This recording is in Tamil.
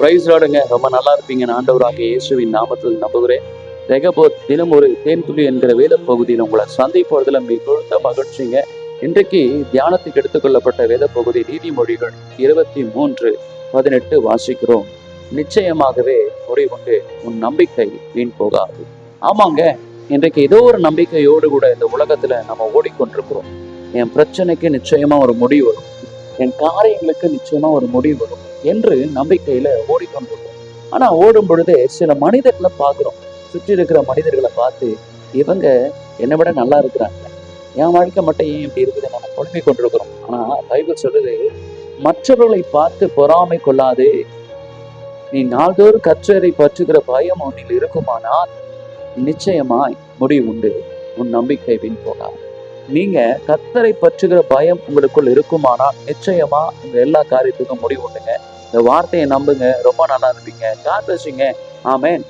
பிரைஸ் லார்டுங்க. ரொம்ப நல்லா இருப்பீங்க. ஆண்டவராகிய இயேசுவின் நாமத்தில் நம்புகிறேன். ரெகபோத் தினம் ஒரு தேன்துளி என்கிற வேத பகுதியில் உங்களை சந்திப்பதில் மிகுந்த மகிழ்ச்சிங்க. இன்றைக்கு தியானத்துக்கு எடுத்துக்கொள்ளப்பட்ட வேத பகுதி நீதிமொழிகள் 23:18 வாசிக்கிறோம். நிச்சயமாகவே முடிவுண்டு உன் நம்பிக்கை வீண் போகாது. ஆமாங்க, இன்றைக்கு ஏதோ ஒரு நம்பிக்கையோடு கூட இந்த உலகத்துல நம்ம ஓடிக்கொண்டிருக்கிறோம். என் பிரச்சனைக்கு நிச்சயமா ஒரு முடிவு வரும், என் காரியங்களுக்கு நிச்சயமா ஒரு முடிவு வரும் என்று நம்பிக்கையில ஓடிக்கொண்டிருக்கோம். ஆனா ஓடும் பொழுதே சில மனிதர்களை பார்க்கிறோம். சுற்றி இருக்கிற மனிதர்களை பார்த்து, இவங்க என்னை விட நல்லா இருக்கிறாங்க, என் வாழ்க்கை மட்டும் ஏன் இப்படி இருக்குது நம்ம புலம்பிக் கொண்டிருக்கிறோம். ஆனா பைபிள் சொல்லுது, மற்றவர்களை பார்த்து பொறாமை கொள்ளாதே, நீ நாள்தோறும் கர்த்தரை பற்றுகிற பயம் உன்னில் இருக்குமானால் நிச்சயமாய் முடிவு உண்டு, உன் நம்பிக்கை வீண் போகாது. நீங்க கர்த்தரை பற்றுகிற பயம் உங்களுக்குள் இருக்குமானால் நிச்சயமா உங்க எல்லா காரியத்துக்கும் முடிவு உண்டுங்க. இந்த வார்த்தையை நம்புங்க, ரொம்ப நல்லா இருப்பீங்க. காட் பிளஸ் யூங்க. ஆமென்.